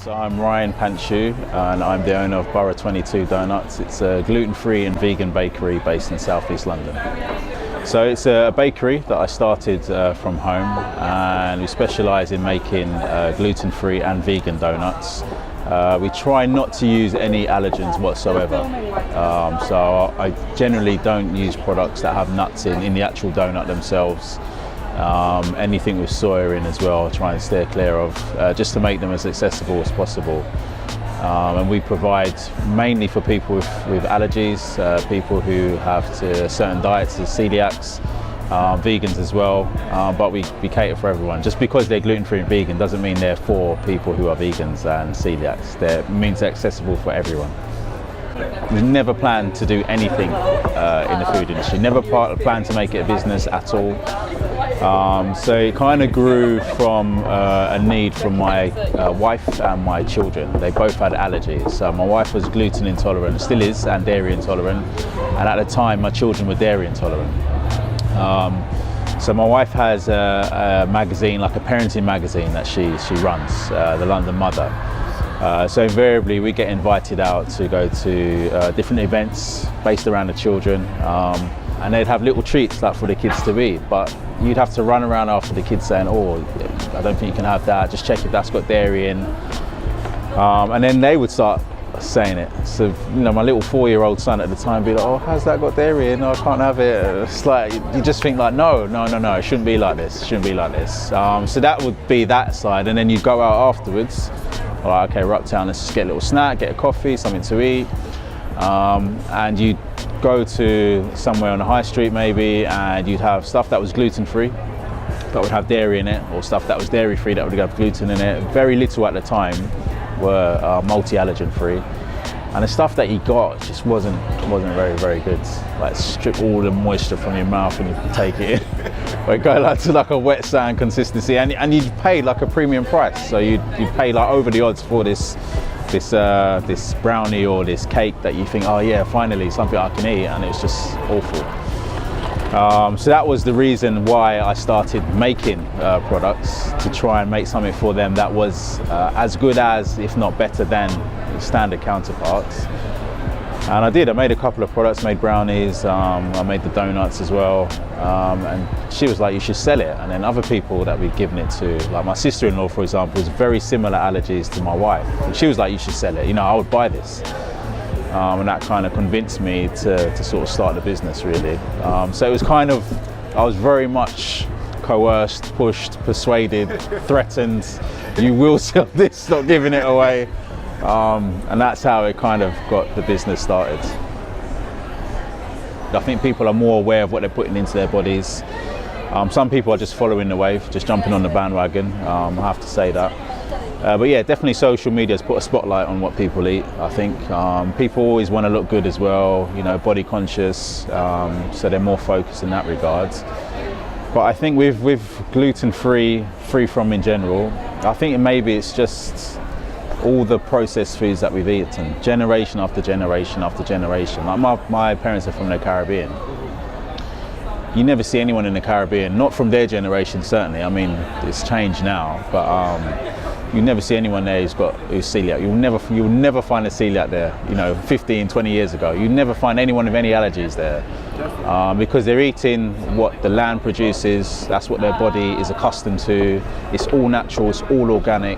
So I'm Ryan Panchoo and I'm the owner of Borough 22 Doughnuts. It's a gluten-free and vegan bakery based in South East London. So it's a bakery that I started from home, and we specialise in making gluten-free and vegan doughnuts. We try not to use any allergens whatsoever. So I generally don't use products that have nuts in the actual donut themselves. Anything with soya in as well, try and steer clear of, just to make them as accessible as possible. And we provide mainly for people with allergies, people who have certain diets, as celiacs, vegans as well, but we cater for everyone. Just because they're gluten-free and vegan doesn't mean they're for people who are vegans and celiacs. It means they're accessible for everyone. We never planned to do anything in the food industry, never planned to make it a business at all. So it kind of grew from a need from my wife and my children. They both had allergies. So my wife was gluten intolerant, still is, and dairy intolerant. And at the time, my children were dairy intolerant. So my wife has a magazine, like a parenting magazine that she runs, the London Mother. So invariably we get invited out to go to different events based around the children, and they'd have little treats like for the kids to eat, but you'd have to run around after the kids saying, "Oh, I don't think you can have that, just check if that's got dairy in." And then they would start saying it. So, you know, my little 4-year-old son at the time would be like, "Oh, how's that got dairy in? No, I can't have it." It's like, you just think like, no, it shouldn't be like this, it shouldn't be like this. So that would be that side, and then you go out afterwards, like, okay, we're uptown, let's just get a little snack, get a coffee, something to eat. And you go to somewhere on the high street maybe, and you'd have stuff that was gluten-free, that would have dairy in it, or stuff that was dairy-free that would have gluten in it. Very little at the time were multi-allergen free. And the stuff that you got just wasn't very good. Like, strip all the moisture from your mouth and you take it in. Or it go like to like a wet sand consistency, and you'd pay like a premium price. So you'd pay like over the odds for this brownie or this cake that you think, oh yeah, finally something I can eat, and it's just awful. So that was the reason why I started making products, to try and make something for them that was as good as, if not better than, standard counterparts. And I did. I made a couple of products, made brownies, I made the donuts as well, and she was like, you should sell it. And then other people that we'd given it to, like my sister-in-law for example, has very similar allergies to my wife, and she was like, you should sell it, you know, I would buy this. And that kind of convinced me to sort of start the business, really. So it was kind of, I was very much coerced, pushed, persuaded, threatened, you will sell this, stop giving it away. And that's how it kind of got the business started. I think people are more aware of what they're putting into their bodies. Some people are just following the wave, just jumping on the bandwagon, I have to say that. But yeah, definitely social media has put a spotlight on what people eat, I think. People always want to look good as well, you know, body conscious, so they're more focused in that regard. But I think with gluten-free, free from in general, I think maybe it's just all the processed foods that we've eaten, generation after generation after generation. Like my parents are from the Caribbean. You never see anyone in the Caribbean, not from their generation certainly, I mean it's changed now, but you never see anyone there who's celiac. You'll never find a celiac there, you know, 15, 20 years ago. You never find anyone with any allergies there, because they're eating what the land produces, that's what their body is accustomed to, it's all natural, it's all organic.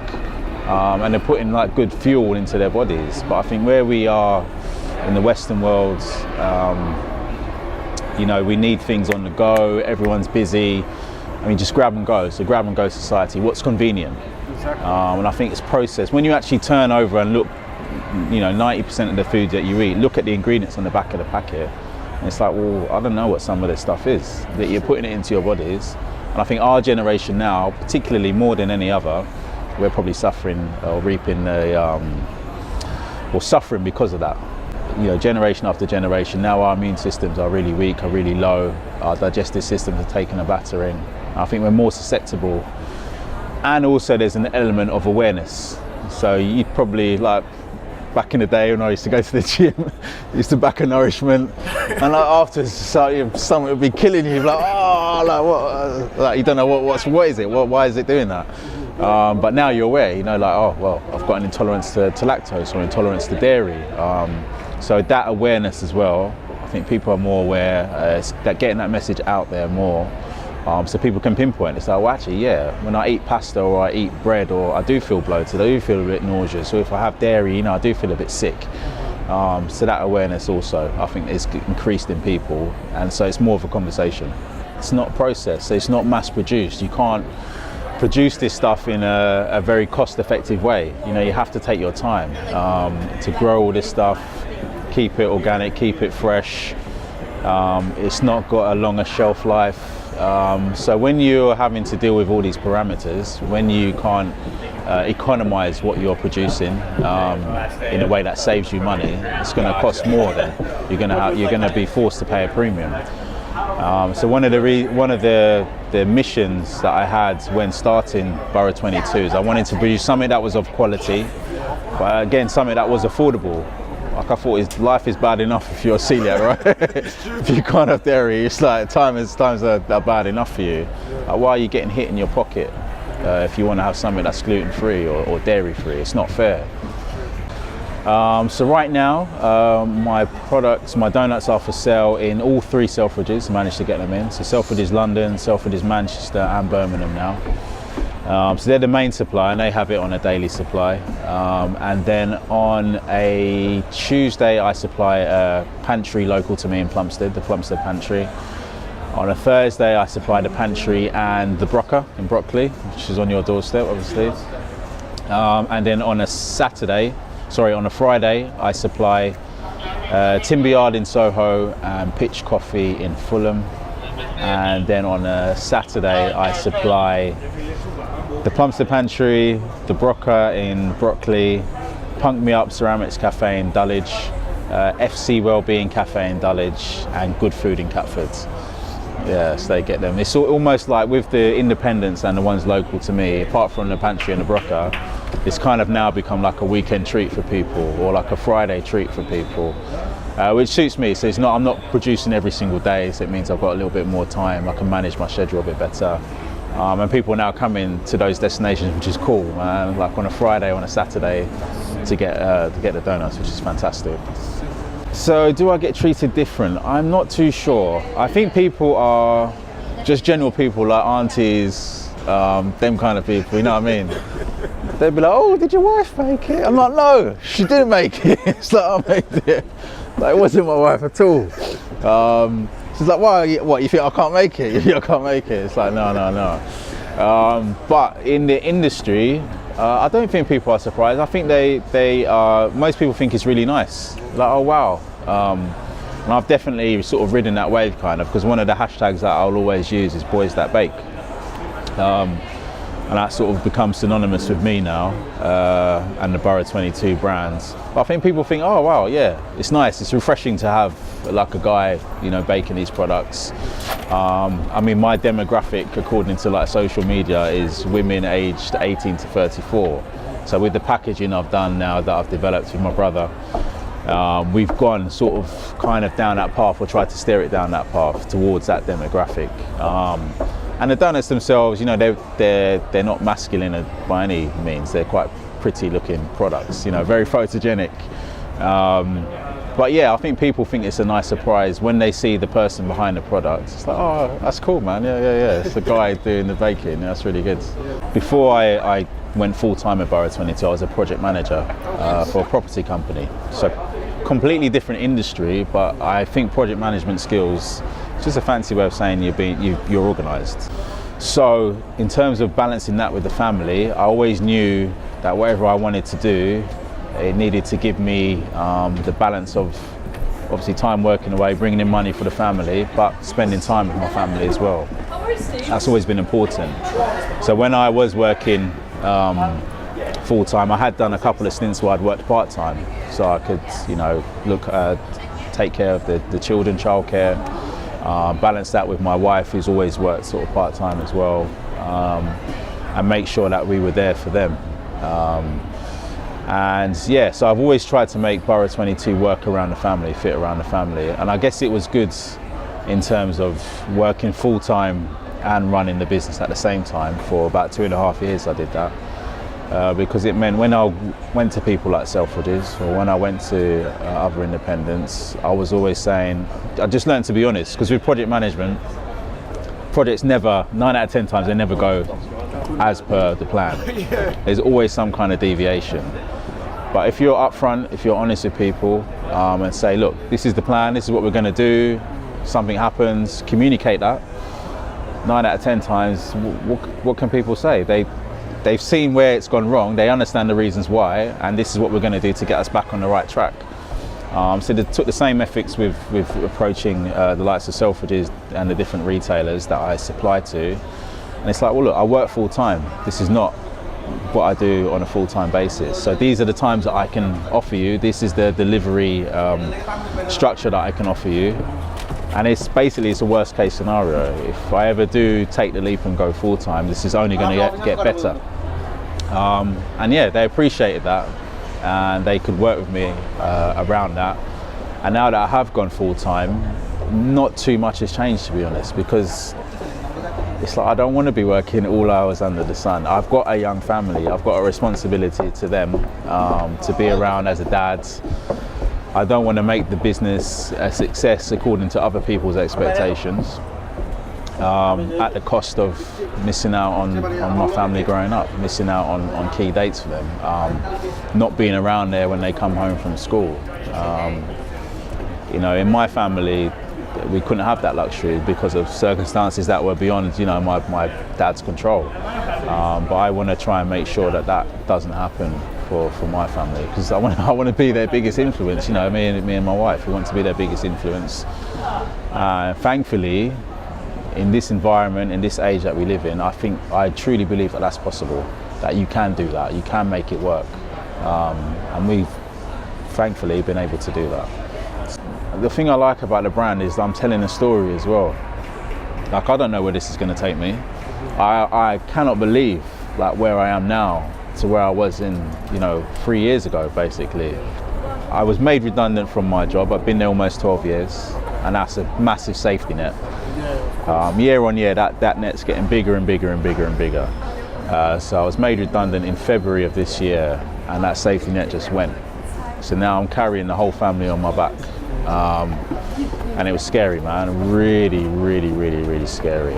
And they're putting like good fuel into their bodies. But I think where we are in the Western world, you know, we need things on the go, everyone's busy. I mean, just grab and go. So grab and go society, what's convenient? Exactly. And I think it's processed. When you actually turn over and look, you know, 90% of the food that you eat, look at the ingredients on the back of the packet. And it's like, well, I don't know what some of this stuff is, that you're putting it into your bodies. And I think our generation now, particularly more than any other, we're probably suffering or reaping or suffering because of that. You know, generation after generation, now our immune systems are really weak, are really low, our digestive systems are taking a battering. I think we're more susceptible, and also there's an element of awareness. So you'd probably, like back in the day when I used to go to the gym, used to back a nourishment, and like afterwards something would be killing you, like, oh, like what, like you don't know what is it, why is it doing that? But now you're aware, you know, like, oh, well, I've got an intolerance to lactose or intolerance to dairy. So that awareness as well, I think people are more aware, that getting that message out there more, so people can pinpoint. It's like, well, actually, yeah, when I eat pasta or I eat bread, or I do feel bloated, I do feel a bit nauseous, or if I have dairy, you know, I do feel a bit sick. So that awareness also, I think, is increased in people, and so it's more of a conversation. It's not processed, it's not mass produced. You can't produce this stuff in a very cost-effective way. You know, you have to take your time to grow all this stuff, keep it organic, keep it fresh. It's not got a longer shelf life. So when you're having to deal with all these parameters, when you can't economize what you're producing in a way that saves you money, it's going to cost more. Then you're going to be forced to pay a premium. So one of the missions that I had when starting Borough 22 is I wanted to produce something that was of quality, but again something that was affordable. Like I thought, life is bad enough if you're celiac, right? If you can't have dairy, it's like times are bad enough for you. Like, why are you getting hit in your pocket if you want to have something that's gluten-free or dairy-free? It's not fair. So right now, my products, my donuts are for sale in all 3 Selfridges. I managed to get them in. So Selfridges London, Selfridges Manchester and Birmingham now. So they're the main supply and they have it on a daily supply. And then on a Tuesday, I supply a pantry local to me in Plumstead, the Plumstead Pantry. On a Thursday, I supply the pantry and the Borough in Brockley, which is on your doorstep, obviously. And then on a Friday, I supply Timber Yard in Soho and Pitch Coffee in Fulham. And then on a Saturday, I supply the Plumstead Pantry, the Borough in Brockley, Punk Me Up Ceramics Cafe in Dulwich, FC Wellbeing Cafe in Dulwich, and Good Food in Catford. Yeah, so they get them. It's almost like with the independents and the ones local to me, apart from the pantry and the Borough, it's kind of now become like a weekend treat for people, or like a Friday treat for people, which suits me. So I'm not producing every single day, so it means I've got a little bit more time. I can manage my schedule a bit better. And people now come in to those destinations, which is cool, man. Like on a Friday, on a Saturday, to get the donuts, which is fantastic. So do I get treated different? I'm not too sure. I think people are just general people, like aunties, them kind of people, you know what I mean? They'd be like, oh, did your wife make it? I'm like, no, she didn't make it. It's like, I made it. Like, it wasn't my wife at all. She's like, what, you think I can't make it? You think I can't make it? It's like, no. But in the industry, I don't think people are surprised. I think most people think it's really nice. Like, oh, wow. And I've definitely sort of ridden that wave kind of, because one of the hashtags that I'll always use is Boys That Bake. And that sort of becomes synonymous with me now, and the Borough 22 brands. But I think people think, oh wow, yeah, it's nice, it's refreshing to have like a guy, you know, baking these products. I mean, my demographic, according to like social media, is women aged 18 to 34. So with the packaging I've done now that I've developed with my brother, we've gone sort of kind of down that path, or tried to steer it down that path towards that demographic. And the donuts themselves, you know, they're not masculine by any means. They're quite pretty looking products, you know, very photogenic. But yeah, I think people think it's a nice surprise when they see the person behind the product. It's like, oh, that's cool, man. Yeah. It's the guy doing the baking. That's really good. Before I went full-time at Borough 22, I was a project manager for a property company. So completely different industry, but I think project management skills, it's just a fancy way of saying you're organised. So in terms of balancing that with the family, I always knew that whatever I wanted to do, it needed to give me the balance of obviously time working away, bringing in money for the family, but spending time with my family as well. That's always been important. So when I was working full-time, I had done a couple of stints where I'd worked part-time, so I could, you know, take care of the children, childcare, balance that with my wife, who's always worked sort of part-time as well, and make sure that we were there for them. And yeah, so I've always tried to make Borough 22 work around the family, fit around the family, and I guess it was good in terms of working full-time and running the business at the same time. For about 2.5 years I did that, because it meant when I went to people like Selfridges or when I went to other independents, I was always saying, I just learned to be honest, because with project management, projects never, 9 out of 10 times, they never go as per the plan. There's always some kind of deviation. But if you're upfront, if you're honest with people, and say, look, this is the plan, this is what we're going to do, something happens, communicate that. 9 out of 10 times, what can people say? They've seen where it's gone wrong, they understand the reasons why, and this is what we're going to do to get us back on the right track. So they took the same ethics with approaching the likes of Selfridges and the different retailers that I supply to. And it's like, well, look, I work full time. This is not what I do on a full-time basis. So these are the times that I can offer you. This is the delivery structure that I can offer you. And it's a worst case scenario. If I ever do take the leap and go full time, this is only going to get better. And yeah, they appreciated that, and they could work with me around that. And now that I have gone full time, not too much has changed, to be honest, because it's like I don't want to be working all hours under the sun. I've got a young family. I've got a responsibility to them, to be around as a dad. I don't want to make the business a success according to other people's expectations, at the cost of missing out on my family growing up, missing out on key dates for them, not being around there when they come home from school. You know, in my family, we couldn't have that luxury because of circumstances that were beyond, you know, my dad's control. But I want to try and make sure that doesn't happen for my family, because I want to be their biggest influence. You know, me and my wife, we want to be their biggest influence. Thankfully, in this environment, in this age that we live in, I truly believe that that's possible. That you can do that, you can make it work, and we've thankfully been able to do that. The thing I like about the brand is I'm telling a story as well. Like, I don't know where this is going to take me. I cannot believe like where I am now to where I was in, 3 years ago, basically. I was made redundant from my job. I've been there almost 12 years, and that's a massive safety net. Year on year, that net's getting bigger and bigger and bigger and bigger. So I was made redundant in February of this year, and that safety net just went. So now I'm carrying the whole family on my back. And it was scary, man, really, really, really, really scary.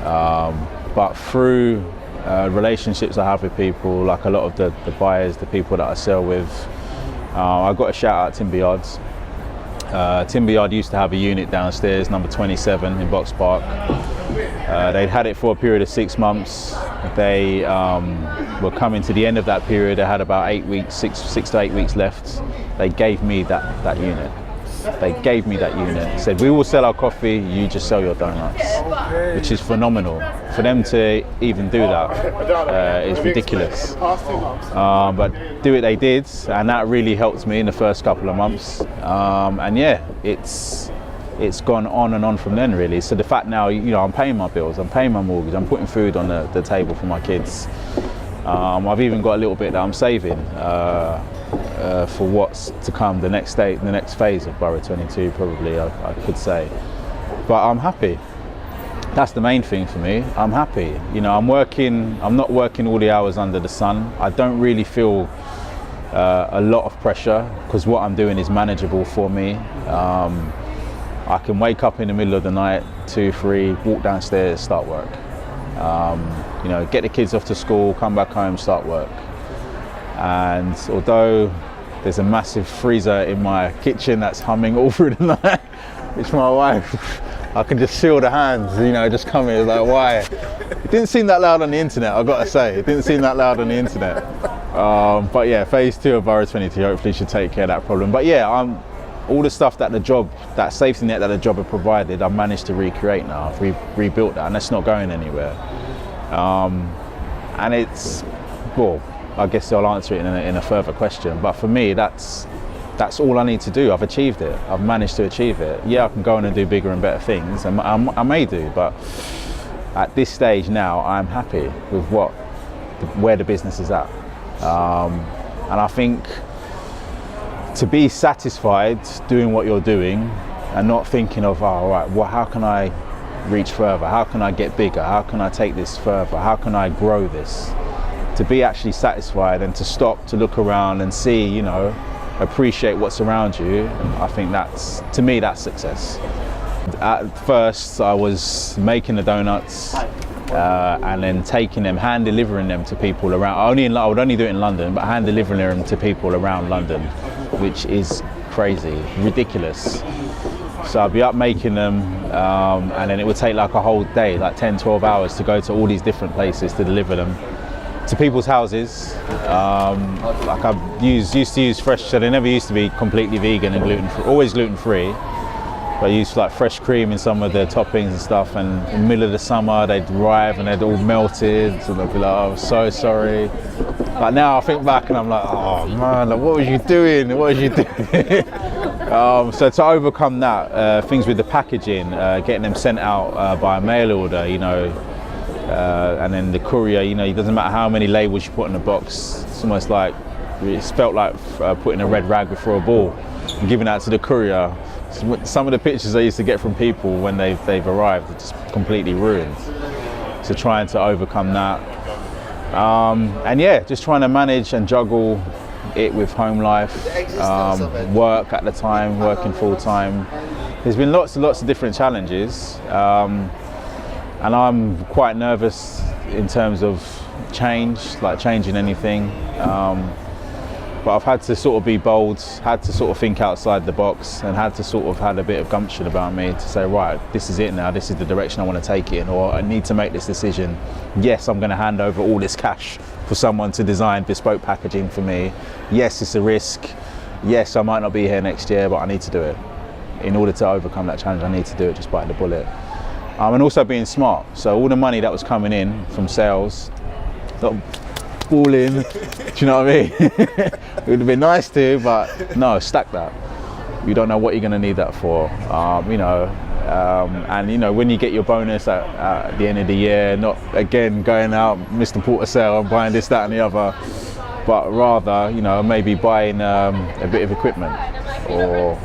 But through relationships I have with people, like a lot of the buyers, the people that I sell with, I got a shout out Timber Yards. Timber Yard used to have a unit downstairs, number 27 in Box Park. They'd had it for a period of 6 months. They were coming to the end of that period. They had about 8 weeks, six to 8 weeks left. They gave me that unit. They gave me that unit, said, we will sell our coffee, you just sell your donuts, which is phenomenal. For them to even do that is ridiculous. But do it they did, and that really helped me in the first couple of months. And yeah, it's gone on and on from then, really. So the fact now, I'm paying my bills, I'm paying my mortgage, I'm putting food on the table for my kids. I've even got a little bit that I'm saving for what's to come, the next phase of Borough 22, probably, I could say. But I'm happy. That's the main thing for me. I'm happy. I'm not working all the hours under the sun. I don't really feel a lot of pressure, because what I'm doing is manageable for me. I can wake up in the middle of the night, 2, 3, walk downstairs, start work. Get the kids off to school, come back home, start work. And although there's a massive freezer in my kitchen that's humming all through the night, which my wife, I can just feel the hands, just coming, like, why? It didn't seem that loud on the internet, I've got to say. It didn't seem that loud on the internet. But yeah, phase 2 of Borough 22 hopefully should take care of that problem. But yeah, all the stuff that that safety net that the job had provided, I've managed to recreate now. I've rebuilt that, and that's not going anywhere. And it's, well, I guess I'll answer it in a further question. But for me, that's all I need to do. I've achieved it. I've managed to achieve it. Yeah, I can go on and do bigger and better things, and I may do. But at this stage now, I'm happy with where the business is at. And I think to be satisfied doing what you're doing, and not thinking of, oh, right, well, how can I reach further? How can I get bigger? How can I take this further? How can I grow this? To be actually satisfied and to stop, to look around and see, you know, appreciate what's around you, I think that's, to me, that's success. At first, I was making the donuts and then taking them, hand delivering them to people around. I would only do it in London, but hand delivering them to people around London, which is crazy, ridiculous. So I'd be up making them, and then it would take like a whole day, like 10, 12 hours to go to all these different places to deliver them to people's houses. Like I used to use fresh, so they never used to be completely vegan and gluten-free, always gluten-free. But I used like fresh cream in some of the toppings and stuff, and in the middle of the summer they'd arrive and they'd all melted, and I'd be like, oh, I'm so sorry. But now I think back and I'm like, oh man, like, what was you doing? What was you doing? So to overcome that, things with the packaging, getting them sent out by a mail order, you know, and then the courier, you know, it doesn't matter how many labels you put in the box, it's almost like, it's felt like putting a red rag before a ball and giving that to the courier. Some of the pictures I used to get from people when they've arrived are just completely ruined. So trying to overcome that. And yeah, just trying to manage and juggle it with home life, work at the time, working full time. There's been lots and lots of different challenges. And I'm quite nervous in terms of change, like changing anything. But I've had to sort of be bold, had to sort of think outside the box, and had to sort of had a bit of gumption about me to say, right, this is it now, this is the direction I want to take it in, or I need to make this decision. Yes, I'm going to hand over all this cash for someone to design bespoke packaging for me. Yes, it's a risk. Yes, I might not be here next year, but I need to do it. In order to overcome that challenge, I need to do it, just bite the bullet. And also being smart. So all the money that was coming in from sales, all in, do you know what I mean? It would have been nice to, but no, stack that. You don't know what you're going to need that for, you know. And you know, when you get your bonus at the end of the year, not again going out, Mr. Porter sale and buying this, that, and the other, but rather, you know, maybe buying a bit of equipment, or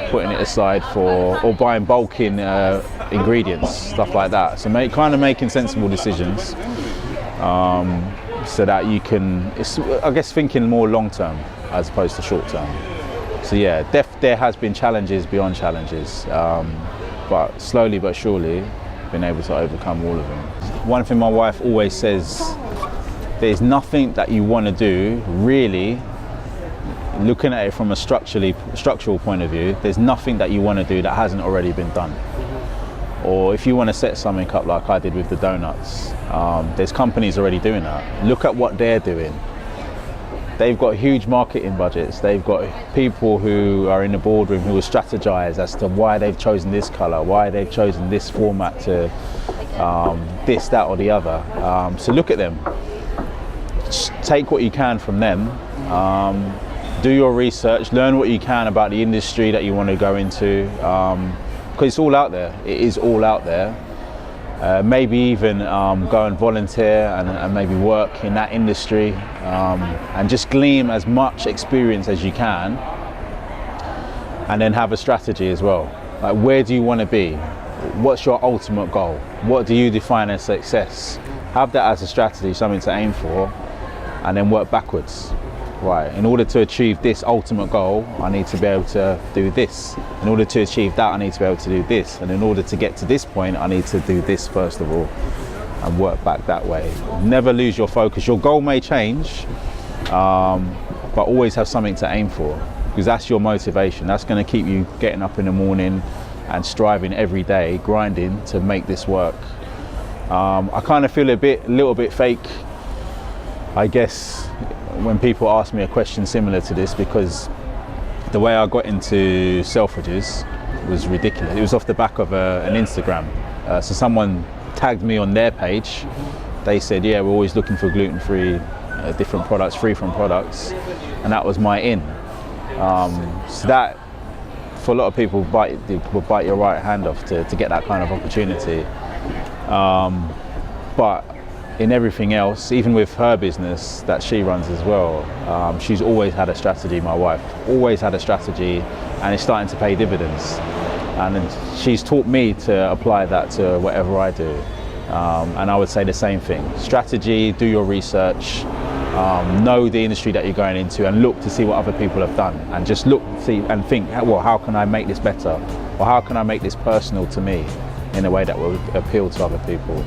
putting it aside for, or buying bulk in ingredients, stuff like that. So kind of making sensible decisions. So that you can, I guess, thinking more long term as opposed to short term. So yeah, there has been challenges beyond challenges, but slowly but surely been able to overcome all of them. One thing my wife always says, there's nothing that you want to do, really, looking at it from a structural point of view, there's nothing that you want to do that hasn't already been done. Or if you want to set something up like I did with the donuts, there's companies already doing that. Look at what they're doing. They've got huge marketing budgets. They've got people who are in the boardroom who will strategize as to why they've chosen this color, why they've chosen this format to this, that, or the other. So look at them. Just take what you can from them. Do your research, learn what you can about the industry that you want to go into. Because it's all out there. It is all out there. Maybe even go and volunteer and maybe work in that industry, and just glean as much experience as you can, and then have a strategy as well. Like, where do you want to be? What's your ultimate goal? What do you define as success? Have that as a strategy, something to aim for, and then work backwards. Right, in order to achieve this ultimate goal, I need to be able to do this. In order to achieve that, I need to be able to do this. And in order to get to this point, I need to do this first of all, and work back that way. Never lose your focus. Your goal may change, but always have something to aim for, because that's your motivation. That's going to keep you getting up in the morning and striving every day, grinding to make this work. I kind of feel a little bit fake, I guess, when people ask me a question similar to this, because the way I got into Selfridges was ridiculous. It was off the back of an Instagram. So someone tagged me on their page. They said, yeah, we're always looking for gluten-free, different products, free from products. And that was my in. So that, for a lot of people, will bite your right hand off to get that kind of opportunity. But in everything else, even with her business that she runs as well, she's always had a strategy, my wife, always had a strategy, and it's starting to pay dividends. and she's taught me to apply that to whatever I do. And I would say the same thing. Strategy, do your research, know the industry that you're going into, and look to see what other people have done, and just look, see and think, well, how can I make this better? Or how can I make this personal to me in a way that will appeal to other people?